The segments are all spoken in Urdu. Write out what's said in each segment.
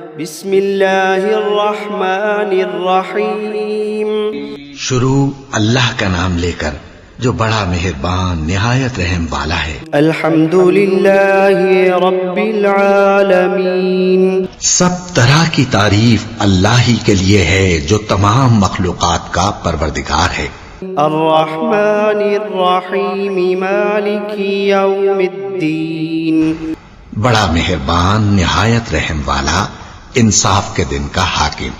بسم اللہ الرحمن الرحیم. شروع اللہ کا نام لے کر جو بڑا مہربان نہایت رحم والا ہے. الحمد للہ رب العالمین. سب طرح کی تعریف اللہ ہی کے لیے ہے جو تمام مخلوقات کا پروردگار ہے. الرحمن الرحیم مالک یوم الدین. بڑا مہربان نہایت رحم والا انصاف کے دن کا حاکم.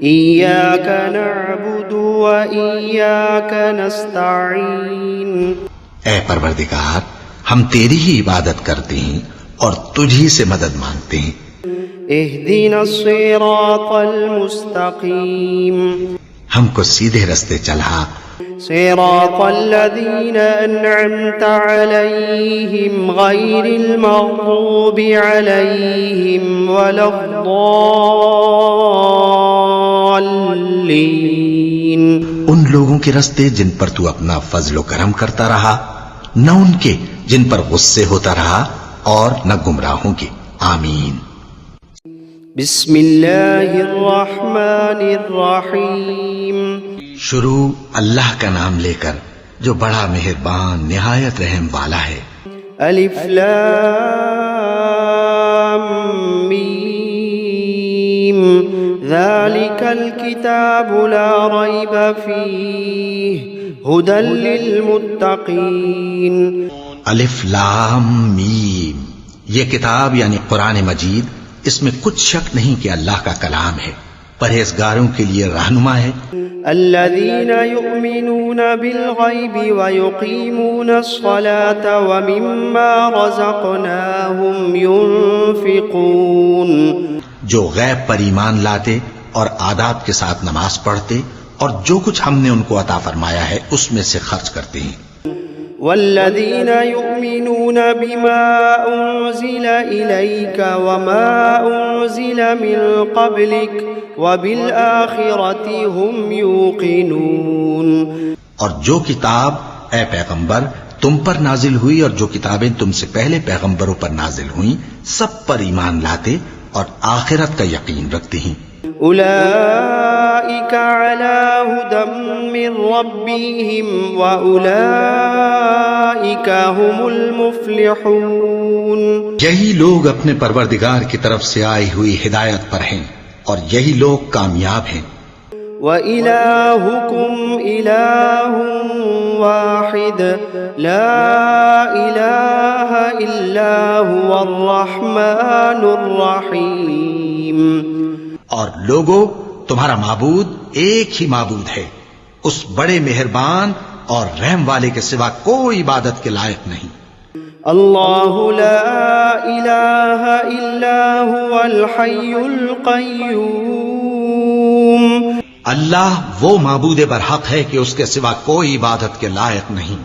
ایاک نعبد و ایاک نستعین. اے پروردگار ہم تیری ہی عبادت کرتے ہیں اور تجھی سے مدد مانگتے ہیں. اہدنا الصراط المستقیم. ہم کو سیدھے رستے چلا. صراط الذین انعمت علیہم غیر المغضوب علیہم ولا الضالین. ان لوگوں کے رستے جن پر تو اپنا فضل و کرم کرتا رہا، نہ ان کے جن پر غصے ہوتا رہا اور نہ گمراہوں کے. آمین. بسم اللہ الرحمن الرحیم. شروع اللہ کا نام لے کر جو بڑا مہربان نہایت رحم والا ہے. الف لام میم. ذالک الکتاب لا ریب فیہ ھدی للمتقین. الف لام میم. یہ کتاب یعنی قرآن مجید، اس میں کچھ شک نہیں کہ اللہ کا کلام ہے، پرہیزگاروں کے لیے رہنما ہے. الذین یؤمنون بالغیب ویقیمون الصلاة ومما رزقناہم ینفقون. جو غیب پر ایمان لاتے اور آداب کے ساتھ نماز پڑھتے اور جو کچھ ہم نے ان کو عطا فرمایا ہے اس میں سے خرچ کرتے ہیں. والذین یؤمنون بما انزل الیک وما انزل من قبلک وبالآخرۃ هم یوقنون. اور جو کتاب اے پیغمبر تم پر نازل ہوئی اور جو کتابیں تم سے پہلے پیغمبروں پر نازل ہوئیں سب پر ایمان لاتے اور آخرت کا یقین رکھتے ہیں. اولئک علی ھدی من ربہم واولئک هم المفلحون. یہی لوگ اپنے پروردگار کی طرف سے آئی ہوئی ہدایت پر ہیں اور یہی لوگ کامیاب ہیں. وَإِلَٰهُكُمْ إِلَٰهٌ وَاحِدٌ لَا إِلَٰهَ إِلَّا هُوَ الرَّحْمَٰنُ الرَّحِيمُ. اور لوگو تمہارا معبود ایک ہی معبود ہے، اس بڑے مہربان اور رحم والے کے سوا کوئی عبادت کے لائق نہیں. اللہ لا الہ الا هو الحی القیوم. اللہ وہ معبود برحق ہے کہ اس کے سوا کوئی عبادت کے لائق نہیں،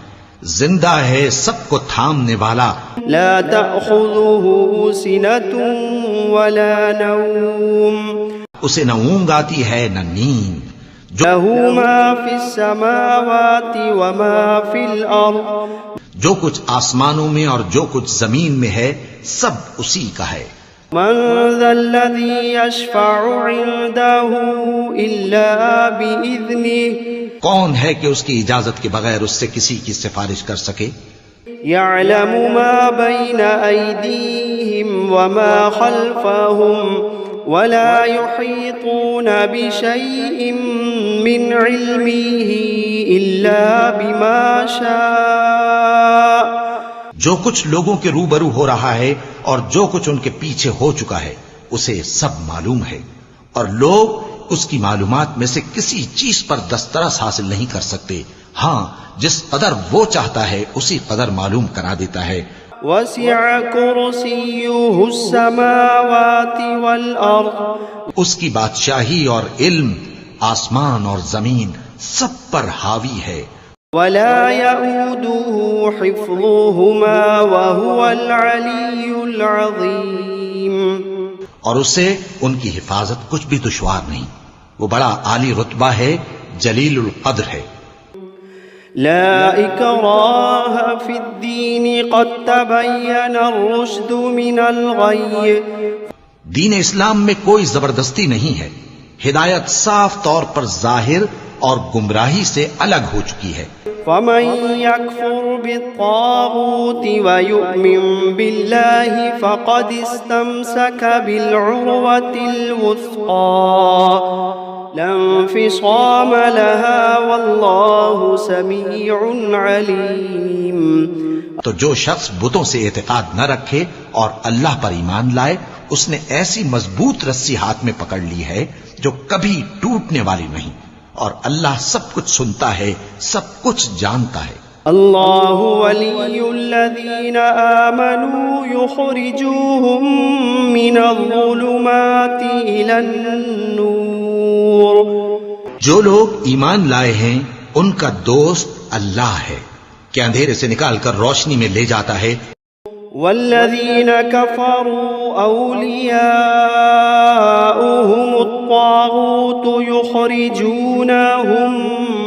زندہ ہے، سب کو تھامنے والا. لا تأخذه سنة ولا نوم. اسے نہ اونگ آتی ہے نہ نیند. له ما في السماوات وما في الأرض. جو کچھ آسمانوں میں اور جو کچھ زمین میں ہے سب اسی کا ہے. من ذا الذي يشفع عنده إلا بإذنه. کون ہے کہ اس کی اجازت کے بغیر اس سے کسی کی سفارش کر سکے؟ يعلم ما بين أيديهم وما خلفهم ولا يحيطون بشيء من علمه إلا بما شاء. جو کچھ لوگوں کے روبرو ہو رہا ہے اور جو کچھ ان کے پیچھے ہو چکا ہے اسے سب معلوم ہے، اور لوگ اس کی معلومات میں سے کسی چیز پر دسترس حاصل نہیں کر سکتے. ہاں جس قدر وہ چاہتا ہے اسی قدر معلوم کرا دیتا ہے. وسع کرسیہ السماوات والارض. اس کی بادشاہی اور علم آسمان اور زمین سب پر حاوی ہے. ولا يؤوده حفظهما وهو العلی العظیم. اور اسے ان کی حفاظت کچھ بھی دشوار نہیں، وہ بڑا عالی رتبہ ہے، جلیل القدر ہے. لا اکراہ فی الدین قد تبین الرشد من الغی. دین اسلام میں کوئی زبردستی نہیں ہے، ہدایت صاف طور پر ظاہر اور گمراہی سے الگ ہو چکی ہے۔ فمن يكفر بالطاغوت ويؤمن بالله فقد استمسك بالعروة الوثقى لا انفصام لها والله سميع عليم۔ تو جو شخص بتوں سے اعتقاد نہ رکھے اور اللہ پر ایمان لائے، اس نے ایسی مضبوط رسی ہاتھ میں پکڑ لی ہے جو کبھی ٹوٹنے والی نہیں، اور اللہ سب کچھ سنتا ہے، سب کچھ جانتا ہے۔ اللہ ولی الذین آمنوا یخرجوہم من الظلمات الی النور۔ جو لوگ ایمان لائے ہیں ان کا دوست اللہ ہے کہ اندھیرے سے نکال کر روشنی میں لے جاتا ہے۔ والذین کفروا اولیاؤہم الطاغوت یخرجونہم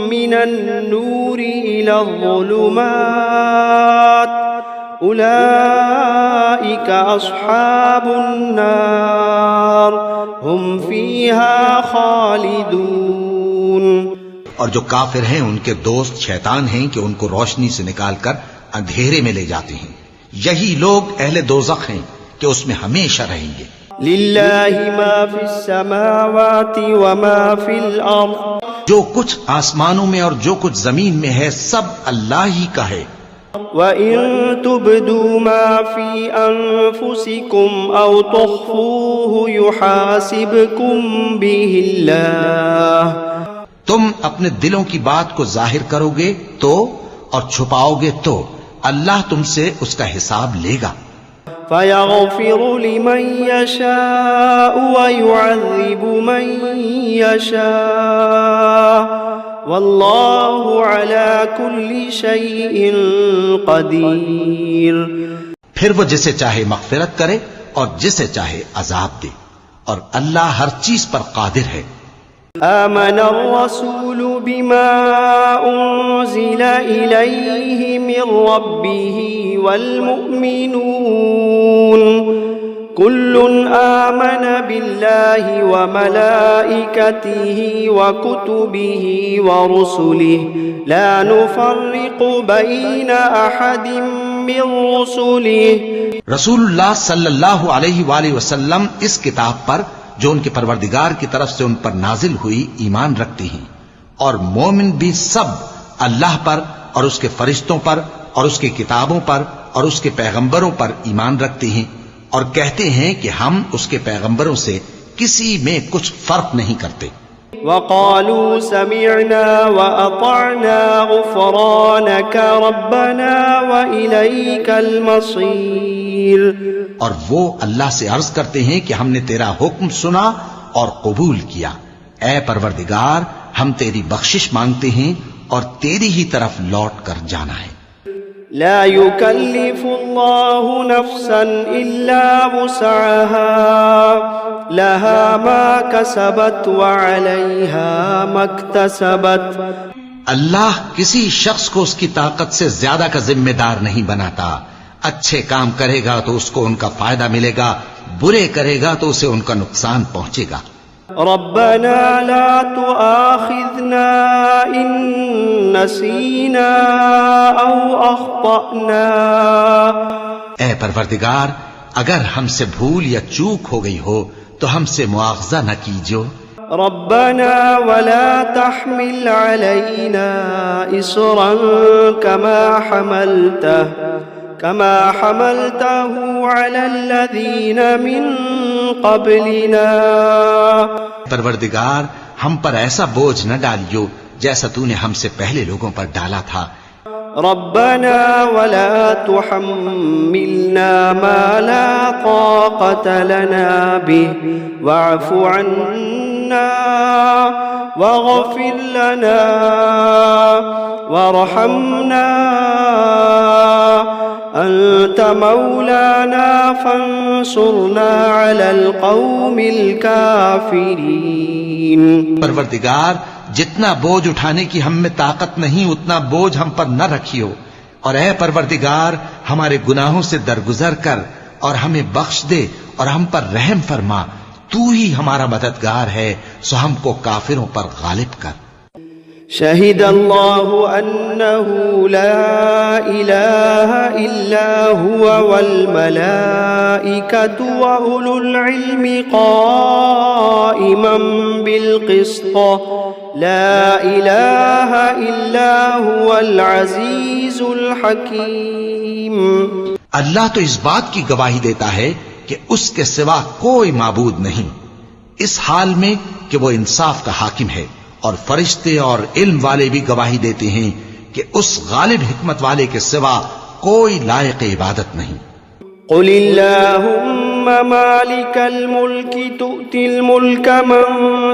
من النور الی الظلمات اولئک اصحاب النار ہم فیہا خالدون۔ اور جو کافر ہیں ان کے دوست شیطان ہیں کہ ان کو روشنی سے نکال کر اندھیرے میں لے جاتے ہیں، یہی لوگ اہل دوزخ ہیں کہ اس میں ہمیشہ رہیں گے۔ للہ ما فی السماوات وما فی الارض، جو کچھ آسمانوں میں اور جو کچھ زمین میں ہے سب اللہ ہی کا ہے۔ وَإِن تُبْدُوا مَا فِي أَنفُسِكُمْ أَوْ تُخْفُوهُ يُحَاسِبْكُم بِهِ اللَّهُ۔ تم اپنے دلوں کی بات کو ظاہر کرو گے تو اور چھپاؤ گے تو اللہ تم سے اس کا حساب لے گا۔ فَيَغْفِرُ لِمَن يَشَاءُ وَيُعَذِّبُ مَن يَشَاءُ وَاللَّهُ عَلَى كُلِّ شَيْءٍ قَدِيرٌ۔ پھر وہ جسے چاہے مغفرت کرے اور جسے چاہے عذاب دے، اور اللہ ہر چیز پر قادر ہے۔ آمن الرسول بما أنزل إليه من ربه والمؤمنون كل آمن بالله وملائكته وكتبه ورسله لا نفرق بين أحد من رسله۔ رسول اللہ صلی اللہ علیہ وآلہ وسلم اس کتاب پر جو ان کے پروردگار کی طرف سے ان پر نازل ہوئی ایمان رکھتی ہیں، اور مومن بھی سب اللہ پر اور اس کے فرشتوں پر اور اس کی کتابوں پر اور اس کے پیغمبروں پر ایمان رکھتے ہیں، اور کہتے ہیں کہ ہم اس کے پیغمبروں سے کسی میں کچھ فرق نہیں کرتے۔ وقالوا سمعنا وأطعنا غفرانك ربنا وإليك المصير۔ اور وہ اللہ سے عرض کرتے ہیں کہ ہم نے تیرا حکم سنا اور قبول کیا، اے پروردگار ہم تیری بخشش مانگتے ہیں اور تیری ہی طرف لوٹ کر جانا ہے۔ لا يكلف الله نفسا إلا وسعها لها ما كسبت وعليها ما اكتسبت۔ اللہ کسی شخص کو اس کی طاقت سے زیادہ کا ذمہ دار نہیں بناتا، اچھے کام کرے گا تو اس کو ان کا فائدہ ملے گا، برے کرے گا تو اسے ان کا نقصان پہنچے گا۔ ربنا لا تؤاخذنا إن نسينا أو أخطأنا۔ اے پروردگار اگر ہم سے بھول یا چوک ہو گئی ہو تو ہم سے مواخذہ نہ کیجو۔ ربنا ولا تحمل علينا إصرا كما حملته على الذين من قبلنا۔ پروردگار ہم پر ایسا بوجھ نہ ڈالیو جیسا تو نے ہم سے پہلے لوگوں پر ڈالا تھا۔ ربنا ولا تحملنا ما لا طاقة لنا به واعف عنا واغفر لنا وارحمنا أنت مولانا فانصرنا على القوم الكافرين۔ پروردگار جتنا بوجھ اٹھانے کی ہم میں طاقت نہیں اتنا بوجھ ہم پر نہ رکھیو، اور اے پروردگار ہمارے گناہوں سے درگزر کر اور ہمیں بخش دے اور ہم پر رحم فرما، تو ہی ہمارا مددگار ہے، سو ہم کو کافروں پر غالب کر۔ شهد الله أنه لا إله إلا هو والملائكة وأولو العلم قائما بالقسط لا إله إلا هو العزيز الحكيم۔ اللہ تو اس بات کی گواہی دیتا ہے کہ اس کے سوا کوئی معبود نہیں، اس حال میں کہ وہ انصاف کا حاکم ہے، اور فرشتے اور علم والے بھی گواہی دیتے ہیں کہ اس غالب حکمت والے کے سوا کوئی لائق عبادت نہیں۔ قل اللهم مالك الملك تؤتي الملك من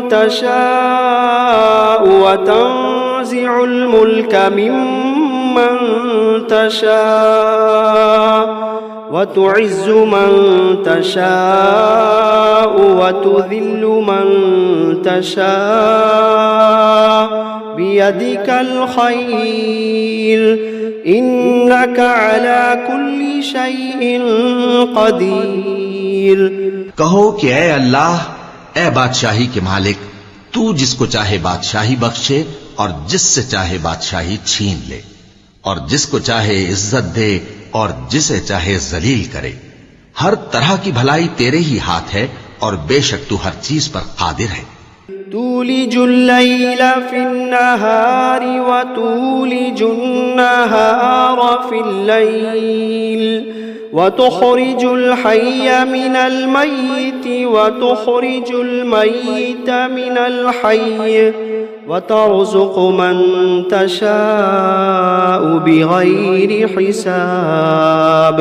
تشاء وتنزع الملك ممن تشاء وتعز من تشاء وتذل من تشاء بيدك الخير إنك على كل شيء قدير۔ کہو کہ اے اللہ، اے بادشاہی کے مالک، تو جس کو چاہے بادشاہی بخشے اور جس سے چاہے بادشاہی چھین لے، اور جس کو چاہے عزت دے اور جسے چاہے ذلیل کرے۔ ہر طرح کی بھلائی تیرے ہی ہاتھ ہے، اور بے شک تو ہر چیز پر قادر ہے۔ تولج الليل في النهار وتولج النهار في الليل وتخرج الحي من الميت وتخرج الميت من الحي وترزق من تشاء بغير حساب۔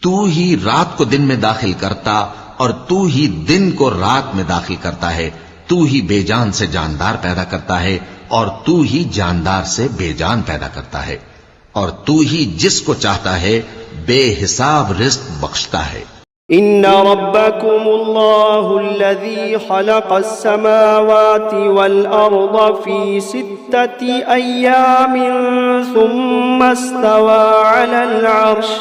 تو ہی رات کو دن میں داخل کرتا اور تو ہی دن کو رات میں داخل کرتا ہے، تو ہی بے جان سے جاندار پیدا کرتا ہے اور تو ہی جاندار سے بے جان پیدا کرتا ہے، اور تو ہی جس کو چاہتا ہے بے حساب رزق بخشتا ہے۔ ان ربكم الله الذي خلق السماوات والارض في 6 ايام ثم استوى على العرش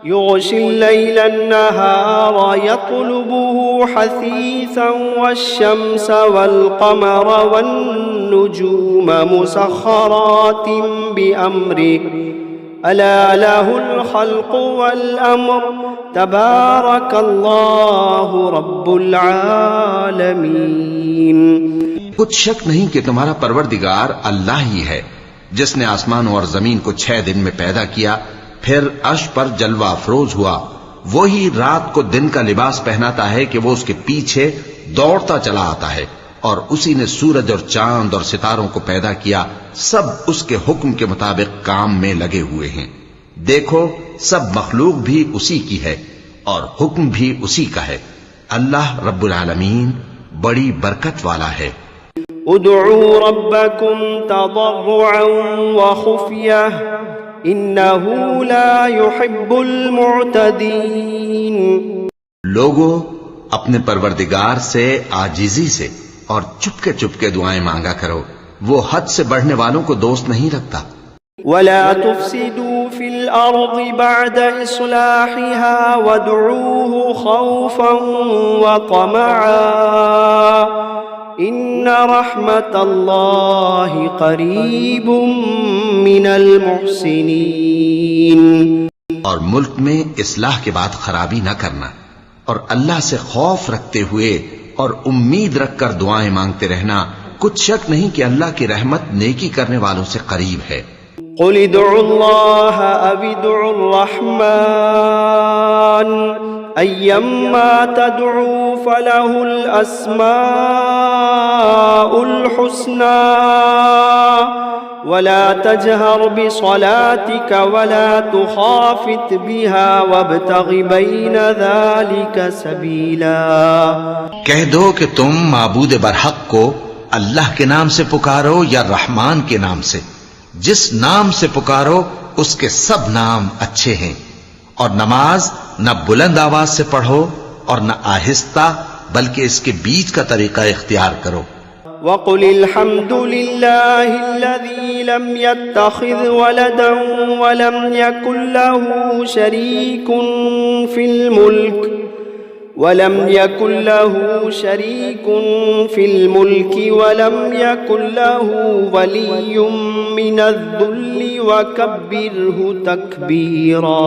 يغشي الليل النهار يطلبه حثيثا والشمس والقمر والنجوم مسخرات بأمره ألا له الخلق والأمر تبارك الله رب العالمين۔ کچھ شک نہیں کہ تمہارا پروردگار اللہ ہی ہے، جس نے آسمانوں اور زمین کو 6 دن میں پیدا کیا، پھر عرش پر جلوہ افروز ہوا۔ وہی رات کو دن کا لباس پہناتا ہے کہ وہ اس کے پیچھے دوڑتا چلا آتا ہے، اور اسی نے سورج اور چاند اور ستاروں کو پیدا کیا، سب اس کے حکم کے مطابق کام میں لگے ہوئے ہیں۔ دیکھو سب مخلوق بھی اسی کی ہے اور حکم بھی اسی کا ہے۔ اللہ رب العالمین بڑی برکت والا ہے۔ ادعوا ربكم تضرعا وخفية انه لا يحب المعتدين۔ لوگو اپنے پروردگار سے عاجزی سے اور چپکے چپکے دعائیں مانگا کرو، وہ حد سے بڑھنے والوں کو دوست نہیں رکھتا۔ ولا تفسدوا في الأرض بعد إصلاحها وادعوه خوفا وطمعا إن رحمة الله قريب من المحسنين۔ اور ملک میں اصلاح کے بعد خرابی نہ کرنا، اور اللہ سے خوف رکھتے ہوئے اور امید رکھ کر دعائیں مانگتے رہنا، کچھ شک نہیں کہ اللہ کی رحمت نیکی کرنے والوں سے قریب ہے۔ قل ادعوا الله أو ادعوا الرحمن أيما تدعوا فله الأسماء الحسنى ولا تجهر بصلاتك ولا تخافت بها وابتغ بين ذلك سبيلا۔ کہہ دو کہ تم معبود برحق کو اللہ کے نام سے پکارو یا رحمان کے نام سے، جس نام سے پکارو اس کے سب نام اچھے ہیں، اور نماز نہ بلند آواز سے پڑھو اور نہ آہستہ، بلکہ اس کے بیچ کا طریقہ اختیار کرو۔ وقل الحمد لله الذي لم يتخذ ولدا ولم يكن له شريك في الملك ولم يكن له ولي من الذل وكبره تكبيرا.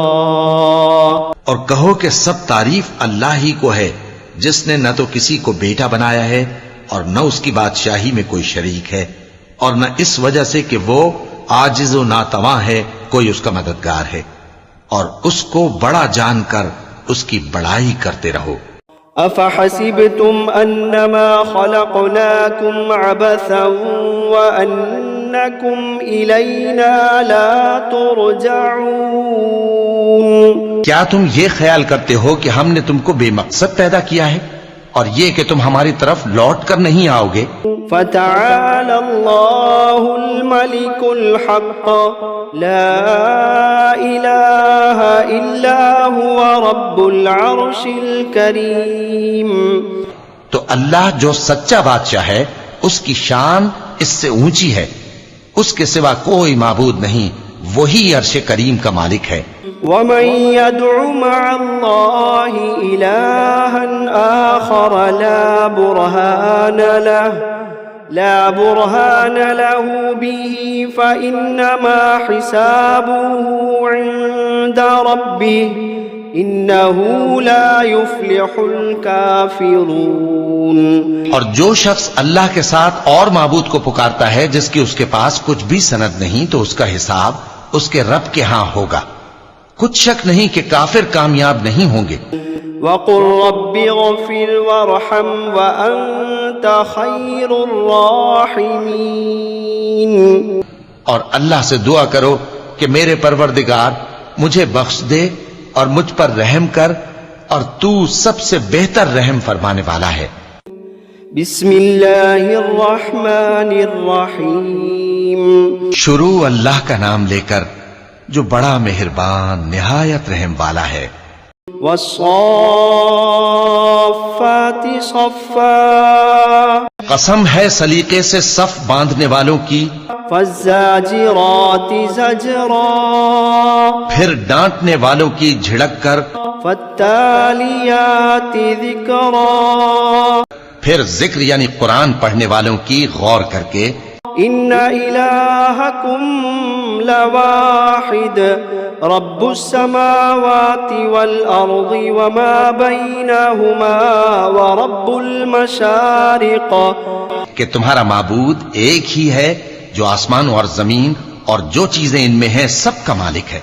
اور کہو کہ سب تعریف اللہ ہی کو ہے جس نے نہ تو کسی کو بیٹا بنایا ہے اور نہ اس کی بادشاہی میں کوئی شریک ہے، اور نہ اس وجہ سے کہ وہ عاجز و ناتواں ہے کوئی اس کا مددگار ہے، اور اس کو بڑا جان کر اس کی بڑائی کرتے رہو. افحسبتم انما خلقناكم عبثا وانكم الینا لا ترجعون. کیا تم یہ خیال کرتے ہو کہ ہم نے تم کو بے مقصد پیدا کیا ہے اور یہ کہ تم ہماری طرف لوٹ کر نہیں آؤ گے؟ فتعالى الله الملك الحق لا إله إلا هو رب العرش الكريم. تو اللہ جو سچا بادشاہ ہے اس کی شان اس سے اونچی ہے، اس کے سوا کوئی معبود نہیں، وہی عرش کریم کا مالک ہے. ومن يدع مع الله إلها آخر لا برهان له به فإنما حسابه عند ربه إنه لا يفلح الكافرون. اور جو شخص اللہ کے ساتھ اور معبود کو پکارتا ہے جس کی اس کے پاس کچھ بھی سند نہیں، تو اس کا حساب اس کے رب کے ہاں ہوگا. کچھ شک نہیں کہ کافر کامیاب نہیں ہوں گے. وَقُلْ رَبِّ اغْفِرْ وَارْحَمْ وَأَنْتَ خَيْرُ الرَّاحِمِينَ. اور اللہ سے دعا کرو کہ میرے پروردگار مجھے بخش دے اور مجھ پر رحم کر، اور تو سب سے بہتر رحم فرمانے والا ہے. بسم اللہ الرحمن الرحیم. شروع اللہ کا نام لے کر جو بڑا مہربان نہایت رحم والا ہے. والصافات صفا. قسم ہے سلیقے سے صف باندھنے والوں کی. فالزاجرات زجرا. پھر ڈانٹنے والوں کی جھڑک کر. فالتالیات ذکرا. پھر ذکر یعنی قرآن پڑھنے والوں کی غور کر کے. ان الہکم لواحد رب السماوات والارض وما بینہما ورب المشارق. کہ تمہارا معبود ایک ہی ہے جو آسمانوں اور زمین اور جو چیزیں ان میں ہیں سب کا مالک ہے،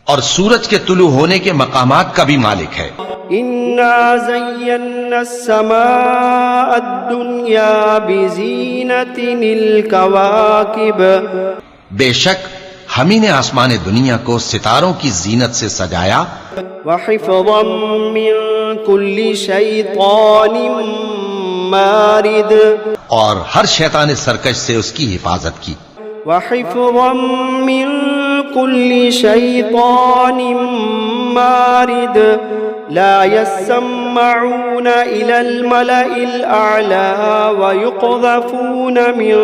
اور سورج کے طلوع ہونے کے مقامات کا بھی مالک ہے. انا زینا السماء الدنیا بزینت الکواکب. بے شک ہم ہی نے آسمان دنیا کو ستاروں کی زینت سے سجایا. وحفظا من کل شیطان مارد. اور ہر شیطان سرکش سے اس کی حفاظت کی. وحفظا من كل شيطان مارد لا يسمعون إلى الملأ الأعلى ويقذفون من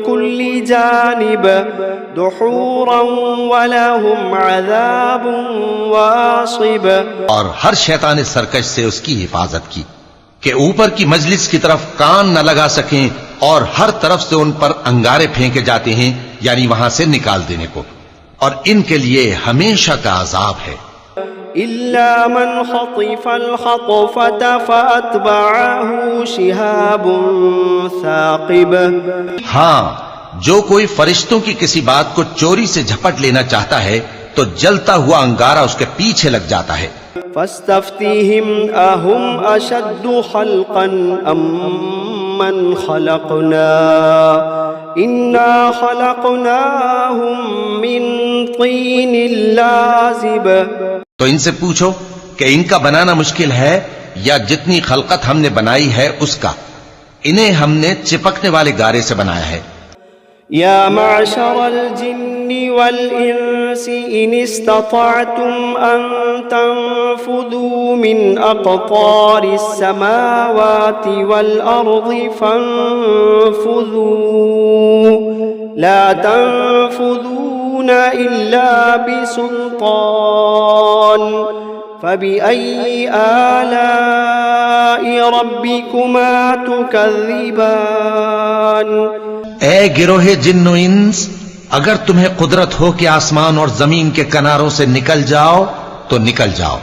كل جانب دحورا ولهم عذاب واصب. اور ہر شیطان سرکش سے اس کی حفاظت کی کہ اوپر کی مجلس کی طرف کان نہ لگا سکیں، اور ہر طرف سے ان پر انگارے پھینکے جاتے ہیں، یعنی وہاں سے نکال دینے کو، اور ان کے لیے ہمیشہ کا عذاب ہے. إلا من خطف الخطفة فأتبعه شهاب ثاقب. ہاں، جو کوئی فرشتوں کی کسی بات کو چوری سے جھپٹ لینا چاہتا ہے تو جلتا ہوا انگارہ اس کے پیچھے لگ جاتا ہے. فاستفتهم أهم أشد خلقا أم من خلقنا إنا خلقناهم من طين لازب. تو ان سے پوچھو کہ ان کا بنانا مشکل ہے یا جتنی خلقت ہم نے بنائی ہے اس کا. انہیں ہم نے چپکنے والے گارے سے بنایا ہے. يا معشر الجن والإنس إن استطعتم أن تنفذوا من أقطار السماوات والأرض فانفذوا لا تنفذون إلا بسلطان فبأي آلاء ربكما تكذبان اے گروہ جن و انس، اگر تمہیں قدرت ہو کہ آسمان اور زمین کے کناروں سے نکل جاؤ تو نکل جاؤ،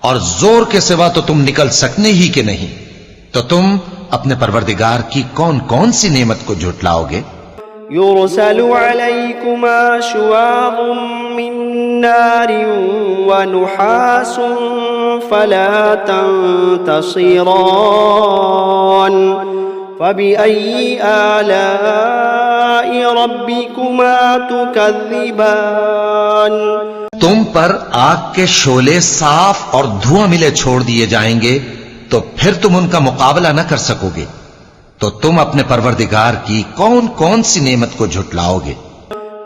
اور زور کے سوا تو تم نکل سکنے ہی کہ نہیں، تو تم اپنے پروردگار کی کون کون سی نعمت کو جھٹلاؤ گے؟ يرسل عليكما شواظ من نار ونحاس فلا تنتصران فبأي آلاء ربكما تكذبان تم پر آگ کے شعلے صاف اور دھواں ملے چھوڑ دیے جائیں گے تو پھر تم ان کا مقابلہ نہ کر سکو گے، تو تم اپنے پروردگار کی کون کون سی نعمت کو جھٹلاؤ گے؟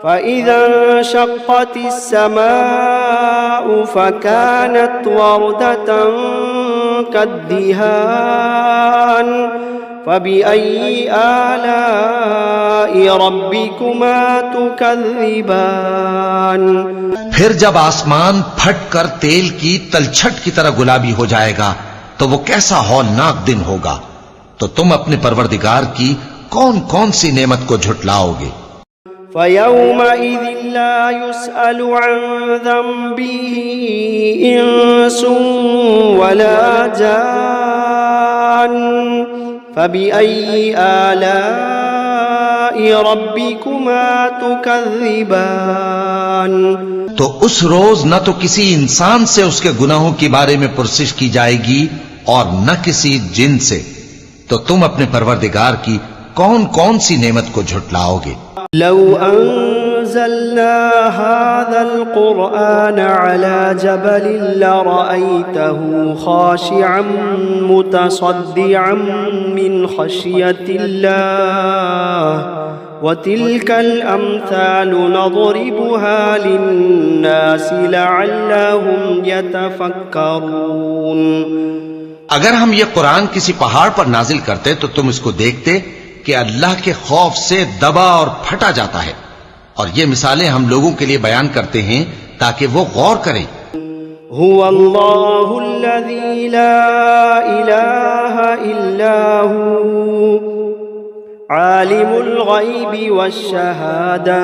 فَإِذَا انشَقَّتِ السَّمَاءُ فَكَانَتْ وَرْدَةً كَالدِّهَانِ فَبِأَيِّ آلَاءِ رَبِّكُمَا تُكَذِّبَانِ پھر جب آسمان پھٹ کر تیل کی تلچھٹ کی طرح گلابی ہو جائے گا تو وہ کیسا ہولناک دن ہوگا، تو تم اپنے پروردگار کی کون کون سی نعمت کو جھٹلاؤ گے؟ فَيَوْمَئِذٍ لَا يُسْأَلُ عَنْ ذَنبِهِ إِنسٌ وَلَا جَانٌّ فَبِأَيِّ آلَاءِ رَبِّكُمَا تُكَذِّبَانِ تو اس روز نہ تو کسی انسان سے اس کے گناہوں کے بارے میں پرسش کی جائے گی اور نہ کسی جن سے، تو تم اپنے پروردگار کی کون کون سی نعمت کو جھٹلاؤ گے؟ لو انزلنا هذا القرآن على جبل لرأيته خاشعا متصدعا من خشية الله وتلك الأمثال نضربها للناس لعلهم يتفكرون اگر ہم یہ قرآن کسی پہاڑ پر نازل کرتے تو تم اس کو دیکھتے کہ اللہ کے خوف سے دبا اور پھٹا جاتا ہے، اور یہ مثالیں ہم لوگوں کے لیے بیان کرتے ہیں تاکہ وہ غور کریں۔ هو اللہ الذی لا الہ الا هو عالم الغیب والشہادہ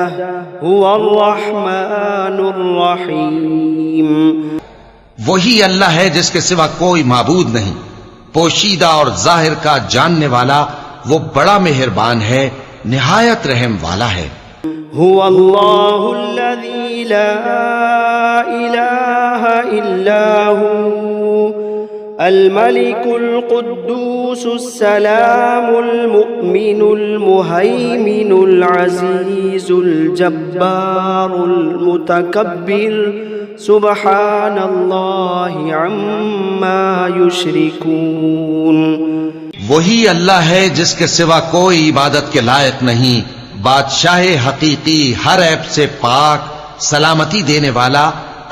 هو الرحمن الرحیم۔ وہی اللہ ہے جس کے سوا کوئی معبود نہیں، پوشیدہ اور ظاہر کا جاننے والا، وہ بڑا مہربان ہے، نہایت رحم والا ہے۔ هو اللہ الذی لا الہ الا هو الملک القدوس السلام المؤمن المہیمن العزیز الجبار المتکبر سبحان اللہ عما یشرکون۔ وہی اللہ ہے جس کے سوا کوئی عبادت کے لائق نہیں، بادشاہ حقیقی، ہر عیب سے پاک، سلامتی دینے والا،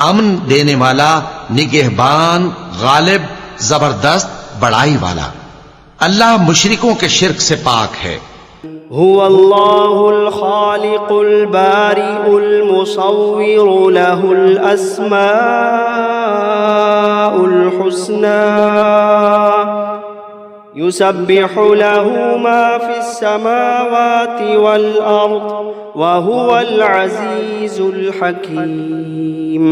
امن دینے والا، نگہبان، غالب، زبردست، بڑائی والا۔ اللہ مشرکوں کے شرک سے پاک ہے۔ هو اللہ الخالق البارئ المصور له الاسماء الحسنى يسبح له ما في السماوات والأرض وهو العزيز الحكيم۔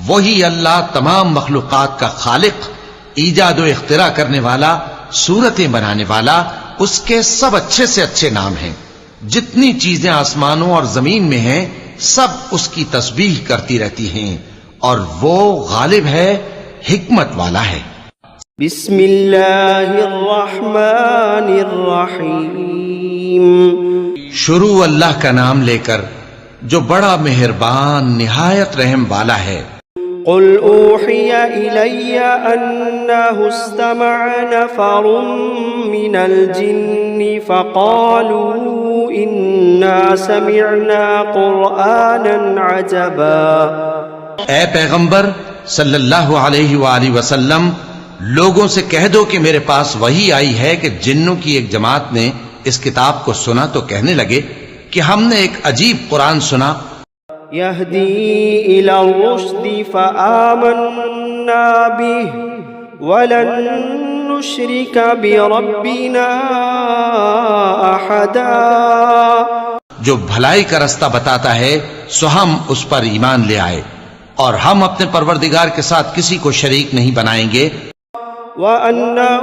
وہی اللہ تمام مخلوقات کا خالق، ایجاد و اختراع کرنے والا، صورتیں بنانے والا، اس کے سب اچھے سے اچھے نام ہیں۔ جتنی چیزیں آسمانوں اور زمین میں ہیں سب اس کی تسبیح کرتی رہتی ہیں، اور وہ غالب ہے، حکمت والا ہے۔ بسم اللہ الرحمن الرحیم۔ شروع اللہ کا نام لے کر جو بڑا مہربان نہایت رحم والا ہے۔ قل أوحي إلي أنه استمع نفر من الجن فقالوا إنا سمعنا قرآنا عجبا۔ اے پیغمبر صلی اللہ علیہ وآلہ وسلم، لوگوں سے کہہ دو کہ میرے پاس وحی آئی ہے کہ جنوں کی ایک جماعت نے اس کتاب کو سنا تو کہنے لگے کہ ہم نے ایک عجیب قرآن سنا، يهدي إلى الرشد فآمنا به ولن نشرك بربنا أحدا۔ جو بھلائی کا رستہ بتاتا ہے سو ہم اس پر ایمان لے آئے اور ہم اپنے پروردگار کے ساتھ کسی کو شریک نہیں بنائیں گے۔ وأنه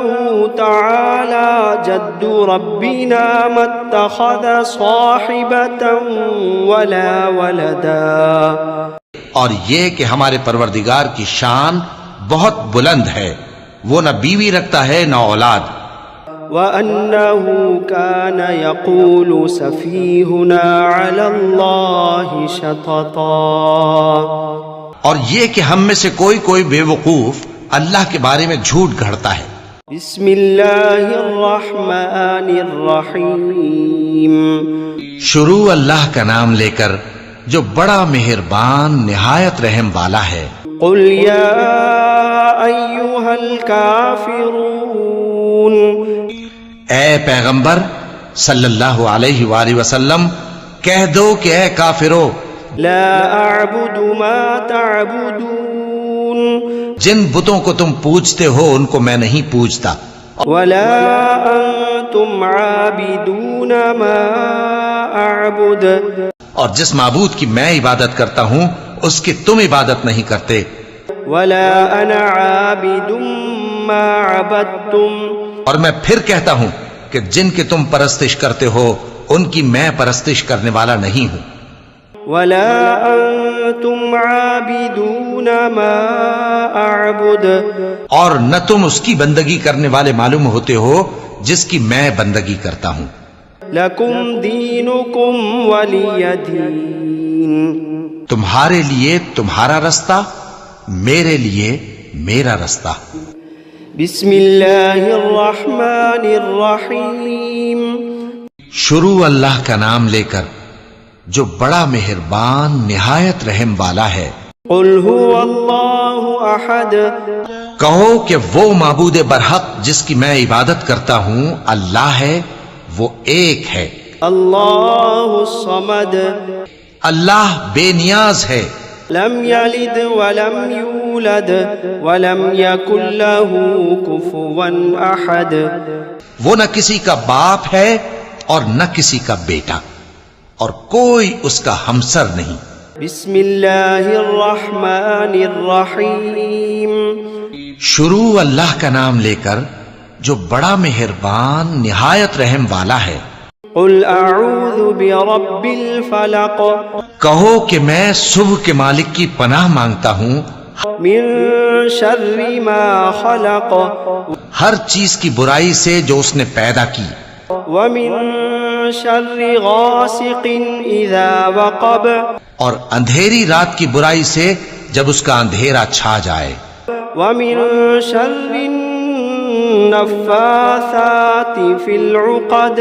تعالى جد ربنا ما اتخذ صاحبة ولا ولدا۔ اور یہ کہ ہمارے پروردگار کی شان بہت بلند ہے، وہ نہ بیوی رکھتا ہے نہ اولاد۔ وأنه كان يقول سفيهنا على الله شططا۔ اور یہ کہ ہم میں سے کوئی بے وقوف اللہ کے بارے میں جھوٹ گھڑتا ہے۔ بسم اللہ الرحمن الرحیم۔ شروع اللہ کا نام لے کر جو بڑا مہربان نہایت رحم والا ہے۔ قل یا ایھا الکافرون، اے پیغمبر صلی اللہ علیہ وآلہ وسلم کہہ دو کہ اے کافرو، لا اعبد ما تعبدون، جن بتوں کو تم پوجتے ہو ان کو میں نہیں پوجتا، ولا انتم عابدون ما اعبد، اور جس معبود کی میں عبادت کرتا ہوں اس کی تم عبادت نہیں کرتے، ولا انا عابد ما عبدتم، اور میں پھر کہتا ہوں کہ جن کی تم پرستش کرتے ہو ان کی میں پرستش کرنے والا نہیں ہوں، ولا انتم عابدون ما اعبد، اور نہ تم اس کی بندگی کرنے والے معلوم ہوتے ہو جس کی میں بندگی کرتا ہوں۔ لکم دینکم ولی دین، تمہارے لیے تمہارا رستہ، میرے لیے میرا رستہ۔ بسم اللہ الرحمن الرحیم۔ شروع اللہ کا نام لے کر جو بڑا مہربان نہایت رحم والا ہے۔ قل هو اللہ احد، کہو کہ وہ معبود برحق جس کی میں عبادت کرتا ہوں اللہ ہے، وہ ایک ہے۔ اللہ الصمد، اللہ بے نیاز ہے، لم یلد ولم یولد ولم یکن له کفوا احد، وہ نہ کسی کا باپ ہے اور نہ کسی کا بیٹا، اور کوئی اس کا ہمسر نہیں۔ بسم اللہ الرحمن الرحیم۔ شروع اللہ کا نام لے کر جو بڑا مہربان نہایت رحم والا ہے۔ قل اعوذ برب الفلق، کہو کہ میں صبح کے مالک کی پناہ مانگتا ہوں من شر ما خلق، ہر چیز کی برائی سے جو اس نے پیدا کی، ومن شر غاسق اذا وقب، اور اندھیری رات کی برائی سے جب اس کا اندھیرا چھا جائے، ومن شر النفاثات فی العقد،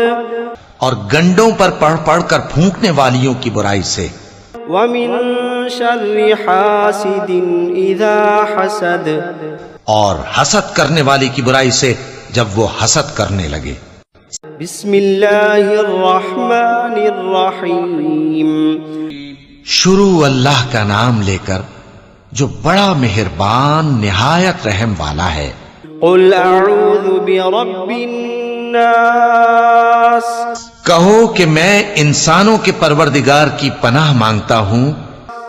اور گنڈوں پر پڑھ پڑھ کر پھونکنے والیوں کی برائی سے، ومن شر حاسد اذا حسد، اور حسد کرنے والی کی برائی سے جب وہ حسد کرنے لگے۔ بسم اللہ الرحمن الرحیم۔ شروع اللہ کا نام لے کر جو بڑا مہربان نہایت رحم والا ہے۔ قل اعوذ برب الناس، کہو کہ میں انسانوں کے پروردگار کی پناہ مانگتا ہوں،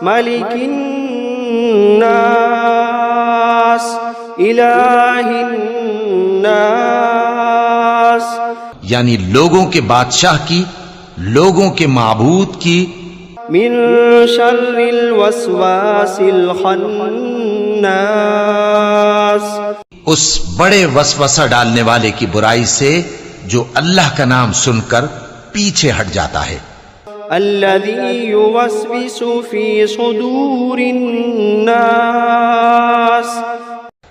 ملک الناس، الہ الناس، یعنی لوگوں کے بادشاہ کی، لوگوں کے معبود کی، من شر الوسواس الخناس، اس بڑے وسوسہ ڈالنے والے کی برائی سے جو اللہ کا نام سن کر پیچھے ہٹ جاتا ہے۔ الذي يوسوس في صدور الناس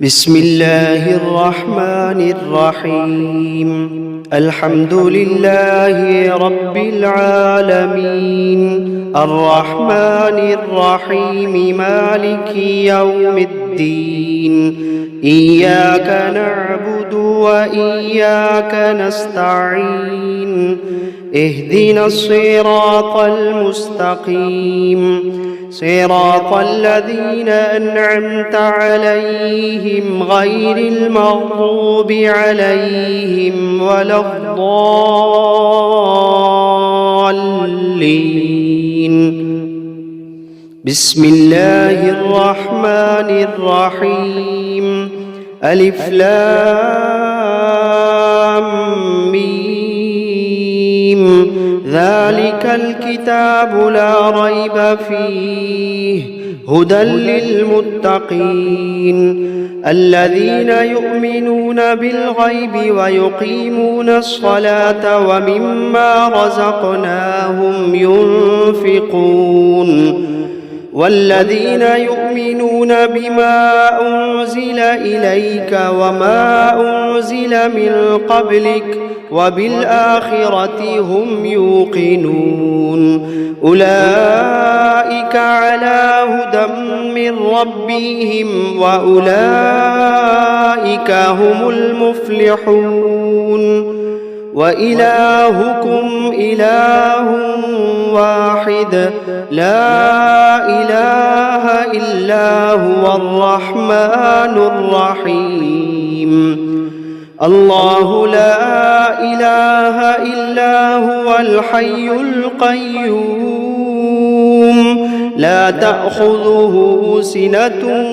بسم الله الرحمن الرحيم الحمد لله رب العالمين الرحمن الرحيم مالك يوم الدين إياك نعبد وإياك نستعين اهدنا الصراط المستقيم صراط الذين أنعمت عليهم غير المغضوب عليهم ولا الضالين بسم الله الرحمن الرحيم ألف لام ميم ذلك الكتاب لا ريب فيه هدى للمتقين الذين يؤمنون بالغيب ويقيمون الصلاة ومما رزقناهم ينفقون والذين يؤمنون بما أنزل إليك وما أنزل من قبلك وبالآخرة هم يوقنون أولئك على هدى من ربهم وأولئك هم المفلحون وإلهكم إله واحد لا إله إلا هو الرحمن الرحيم الله لا إله إلا هو الحي القيوم لا تأخذه سنة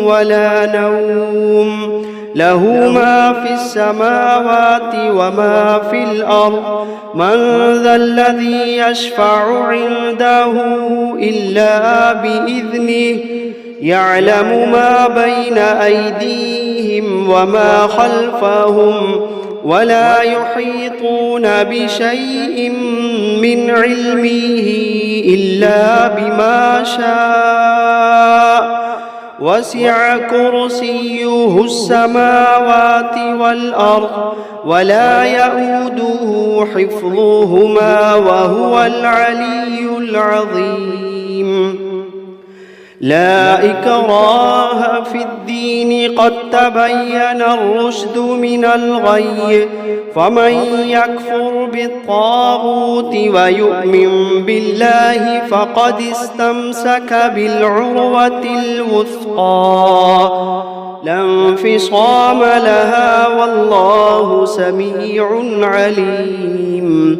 ولا نوم له ما في السماوات وما في الأرض من ذا الذي يشفع عنده إلا بإذنه يعلم ما بين أيديهم وما خلفهم ولا يحيطون بشيء من علمه إلا بما شاء وسع كرسيه السماوات والأرض ولا يؤوده حفظهما وهو العلي العظيم لا إكراه في الدين قد تبين الرشد من الغي فمن يكفر بالطاغوت ويؤمن بالله فقد استمسك بالعروة الوثقى لا انفصام لها والله سميع عليم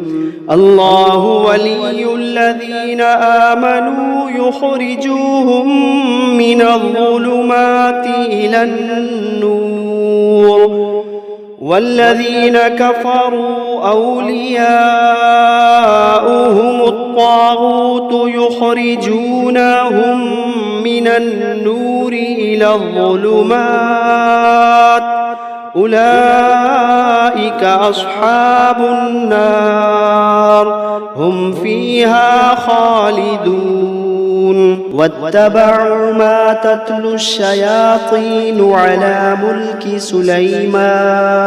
الله ولي الذين آمنوا يخرجوهم من الظلمات إلى النور والذين كفروا أولياؤهم الطاغوت يخرجونهم من النور إلى الظلمات أولئك أصحاب النار هم فيها خالدون واتبعوا ما تتلو الشياطين على ملك سليمان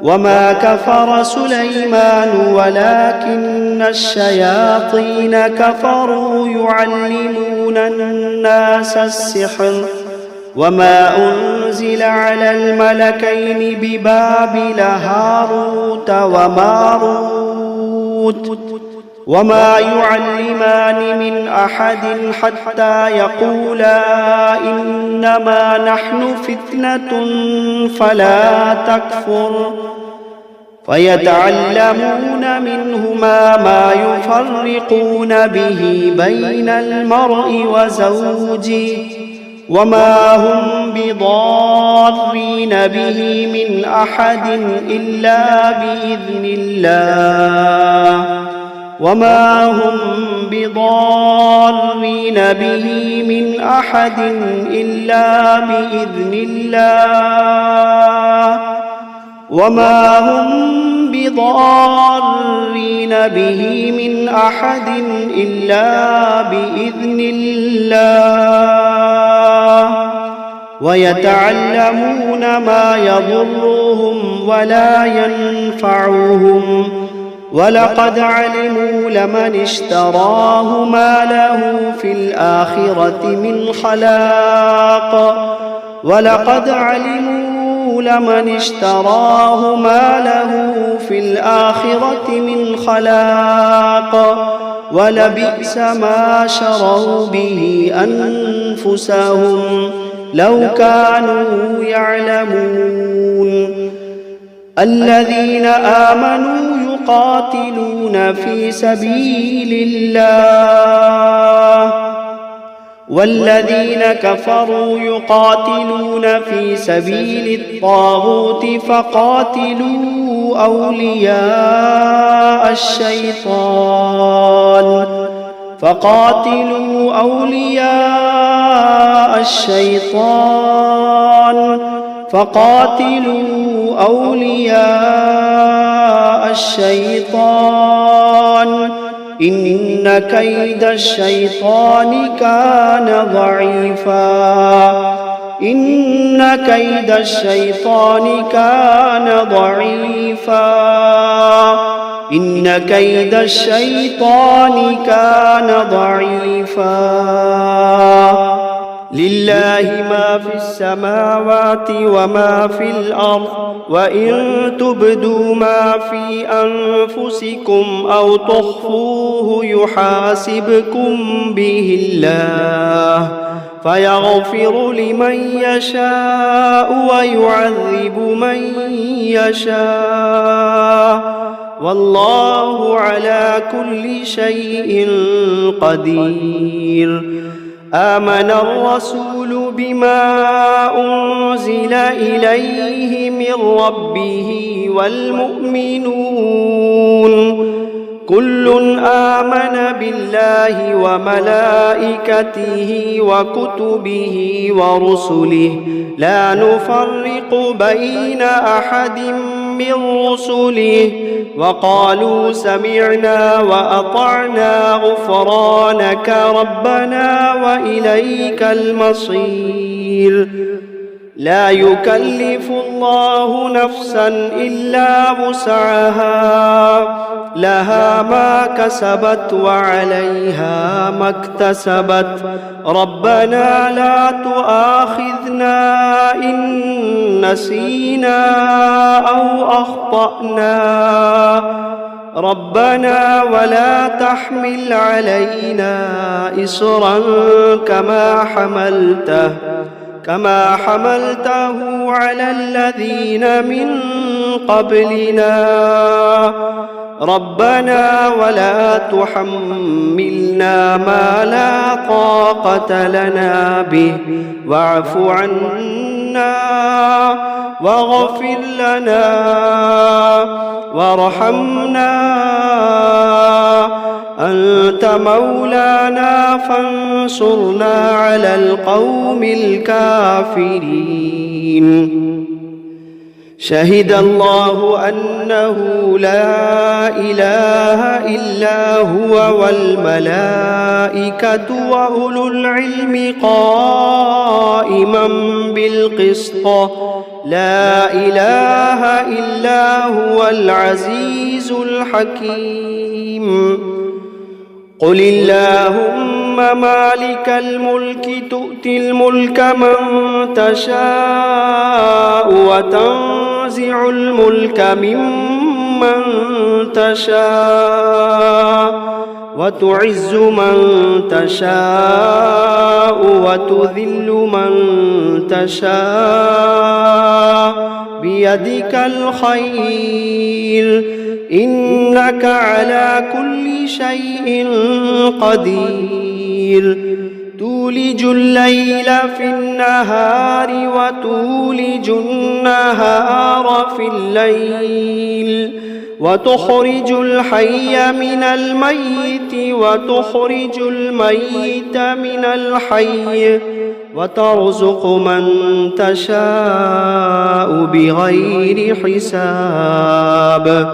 وما كفر سليمان ولكن الشياطين كفروا يعلمون الناس السحر وما أنزل على الملكين ببابل هاروت وماروت وما يعلمان من أحد حتى يقولا إنما نحن فتنة فلا تكفر فيتعلمون منهما ما يفرقون به بين المرء وزوجه وما هم بضارين به من أحد إلا بإذن الله وما هم بضارين به من أحد إلا بإذن الله وما هم بضارين به من أحد إلا بإذن الله ويتعلمون ما يضرهم ولا ينفعهم ولقد علموا لمن اشتراه ما له في الآخرة من خلاق ولقد علموا لمن اشتراه ما له في الآخرة من خلاق ولبئس ما شروا به أنفسهم لو كانوا يعلمون الذين آمنوا يقاتلون في سبيل الله والذين كفروا يقاتلون في سبيل الطاغوت فقاتلوا أولياء الشيطان إن كيد الشيطان كان ضعيفا لله ما في السماوات وما في الأرض وإن تبدوا ما في أنفسكم أو تخفوه يحاسبكم به الله فيغفر لمن يشاء ويعذب من يشاء والله على كل شيء قدير آمن الرسول بما أنزل إليه من ربه والمؤمنون كل آمن بالله وملائكته وكتبه ورسله لا نفرق بين أحد من رسله وقالوا سمعنا وأطعنا غفرانك ربنا وإليك المصير لا يكلف الله نفسا إلا وسعها لها ما كسبت وعليها ما اكتسبت ربنا لا تؤاخذنا إن نسينا أو أخطأنا ربنا ولا تحمل علينا إصرا كما حملته على الذين من قبلنا ربنا ولا تحملنا ما لا طاقة لنا به واعف عنا واغفر لنا وارحمنا أنت مولانا فانصرنا على القوم الكافرين شهد الله أنه لا إله إلا هو والملائكة وأولو العلم قائما بالقسط لا إله إلا هو العزيز الحكيم قل اللهم مالك الملك تؤتي الملك من تشاء وتنزع الملك ممن تشاء وتعز من تشاء وتذل من تشاء بيدك الخير إنك على كل شيء قدير تولج الليل في النهار وتولج النهار في الليل وتخرج الحي من الميت وتخرج الميت من الحي وترزق من تشاء بغير حساب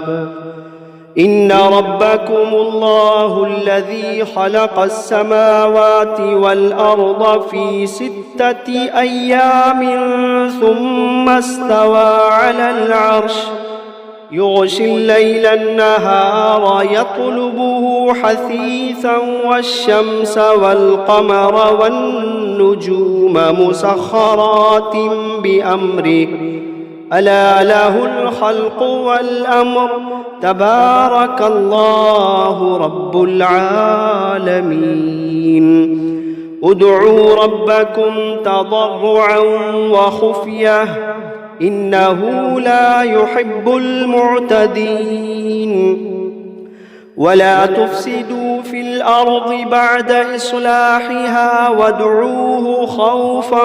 إن ربكم الله الذي خلق السماوات والأرض في 6 أيام ثم استوى على العرش يغشي الليل النهار يطلبه حثيثا والشمس والقمر والنجوم مسخرات بأمره ألا له الخلق والأمر تبارك الله رب العالمين ادعوا ربكم تضرعا وخفية إنه لا يحب المعتدين ولا تفسدوا في الأرض بعد إصلاحها وادعوه خوفا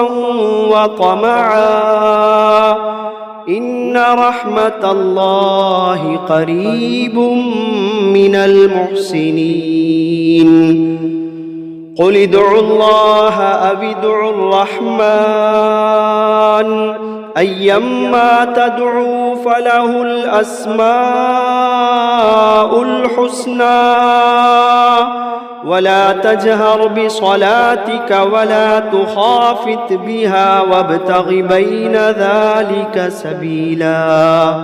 وطمعا إن رحمة الله قريب من المحسنين قل ادعوا الله أو ادعوا الرحمن أيما تدعوا فله الأسماء الحسنى ولا تجهر بصلاتك ولا تخافت بها وابتغ بين ذلك سبيلا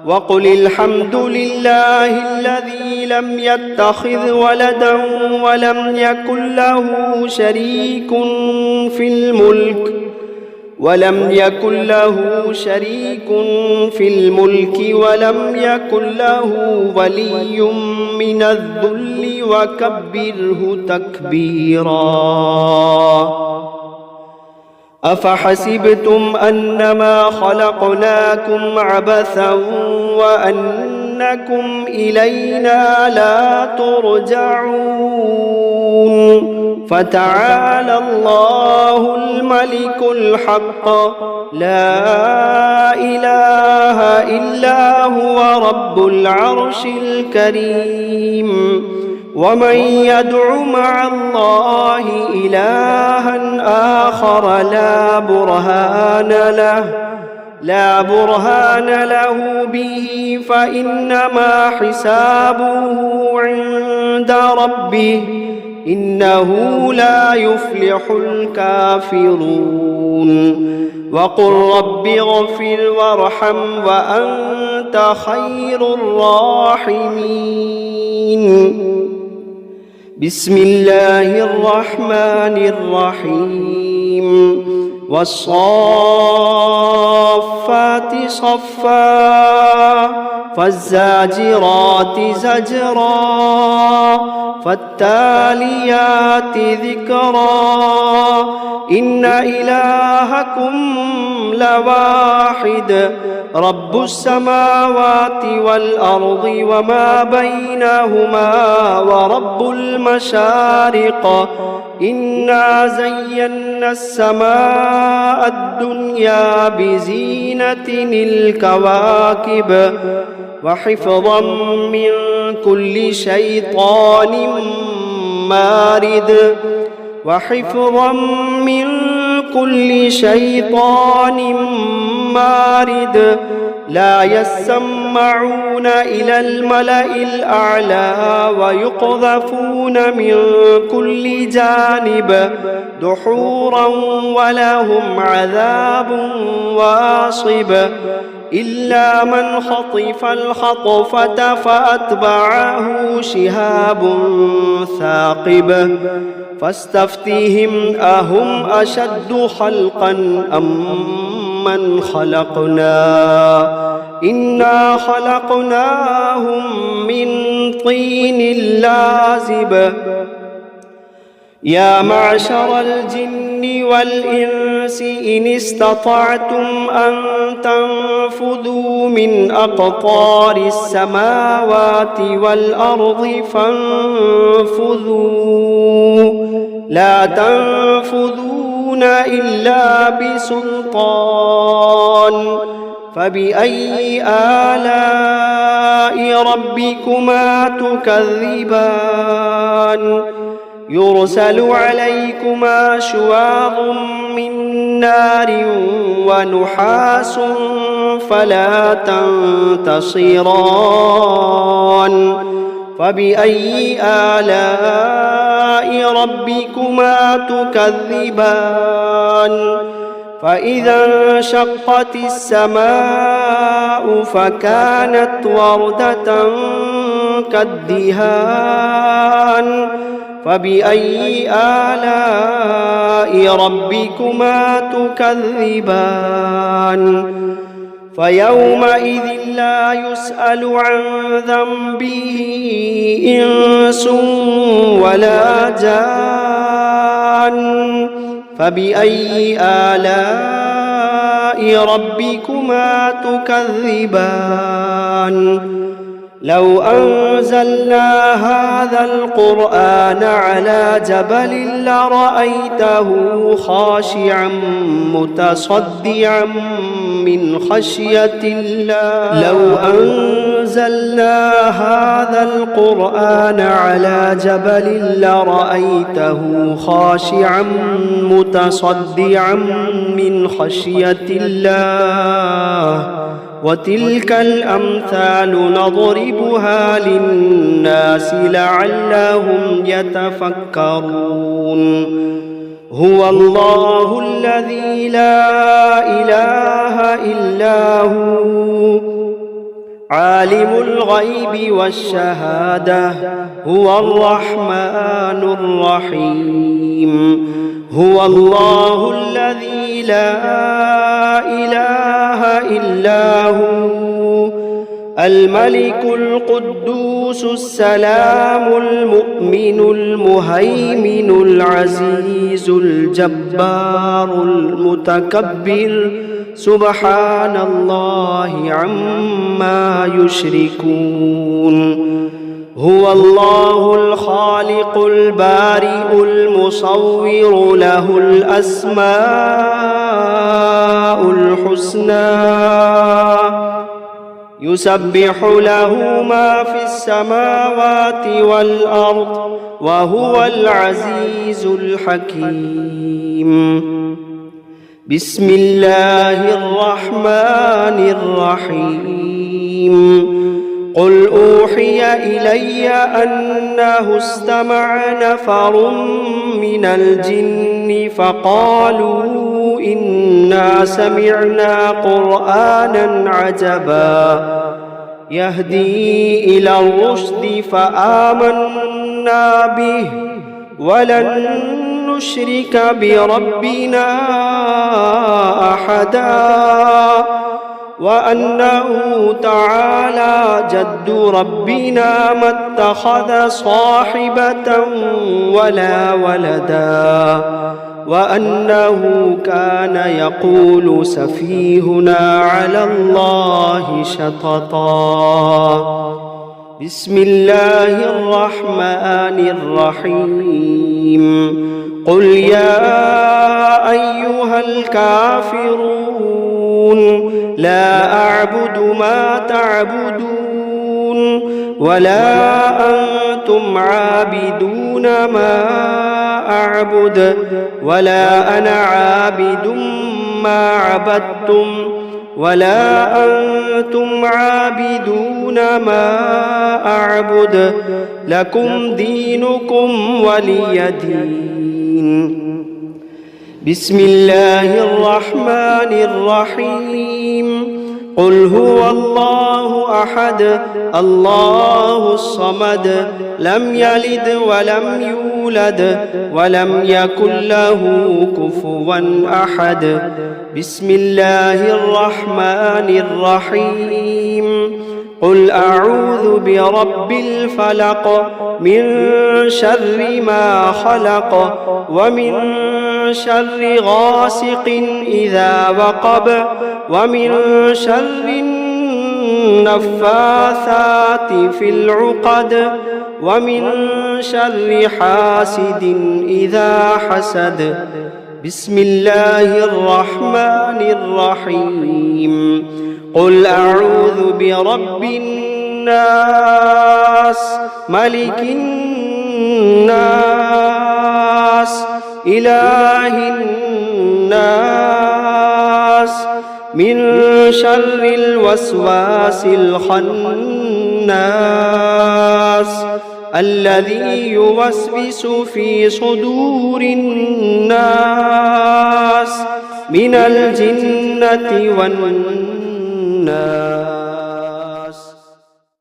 وقل الحمد لله الذي لم يتخذ ولدا ولم يكن له شريك في الملك ولم يكن ولم يكن له ولي من الذل وكبره تكبيرا أفحسبتم أنما خلقناكم عبثا وأنكم إلينا لا ترجعون فتعالى الله الملك الحق لا إله إلا هو رب العرش الكريم ومن يدع مع الله إلها آخر لا برهان له به فإنما حسابه عند ربه إنه لا يفلح الكافرون وقل رب اغفر وارحم وأنت خير الراحمين بسم الله الرحمن الرحيم والصافات صفا فالزاجرات زجرا فالتاليات ذكرا إن إلهكم لواحد رب السماوات والأرض وما بينهما ورب المشارق إنا زينا السماء الدنيا بزينة الكواكب وحفظا من كل شيطان مارد لا يسمعون إلى الملأ الأعلى ويقذفون من كل جانب دحورا ولهم عذاب واصب إلا من خطف الخطفة فأتبعه شهاب ثاقب فاستفتهم أهم أشد خلقا أم من خلقنا إنا خلقناهم من طين لازب يا معشر الجن والإنس إن استطعتم أن تنفذوا من أقطار السماوات والأرض فانفذوا لا تنفذون إلا بسلطان فبأي آلاء ربكما تكذبان يرسل عليكما شواظ من نار ونحاس فلا تنتصران فبأي آلاء ربكما تكذبان فإذا انشقت السماء فكانت وردة كالدهان فبأي آلاء ربكما تكذبان فيومئذ لا يسأل عن ذنبه إنس ولا جان فبأي آلاء ربكما تكذبان لو أنزلنا هذا القرآن على جبل لرأيته خاشعا متصدعا من خشية الله لو أنزلنا هذا القرآن على جبل لرأيته خاشعا متصدعا من خشية الله وتلك الأمثال نضربها للناس لعلهم يتفكرون هو الله الذي لا إله إلا هو عالم الغيب والشهادة هو الرحمن الرحيم هو الله الذي لا إله إلا هو الملك القدوس السلام المؤمن المهيمن العزيز الجبار المتكبر سبحان الله عما يشركون هو الله الخالق البارئ المصور له الأسماء الحسنى يسبح له ما في السماوات والأرض وهو العزيز الحكيم بسم الله الرحمن الرحيم قل أوحي إلي أنه استمع نفر من الجن فقالوا إنا سمعنا قرآنا عجبا يهدي إلى الرشد فآمنا به ولن نشرك بربنا أحدا وأنه تعالى جد ربنا ما اتخذ صاحبة ولا ولدا وأنه كان يقول سفيهنا على الله شططا بسم الله الرحمن الرحيم قل يا أيها الكافرون لا أعبد ما تعبدون ولا أنتم عابدون ما أعبد ولا أنا عابد ما عبدتم ولا أنتم عابدون ما أعبد لكم دينكم ولي دين بسم الله الرحمن الرحيم قل هو الله أحد الله الصمد لم يلد ولم يولد ولم يكن له كفوا أحد بسم الله الرحمن الرحيم قل أعوذ برب الفلق من شر ما خلق ومن شر غاسق إذا وقب ومن شر النفاثات في العقد ومن شر حاسد إذا حسد. بسم الله الرحمن الرحيم. قل أعوذ برب الناس ملك الناس إله الناس من شر الوسواس الخناس الذي يوسوس في صدور الناس من الجنة والناس.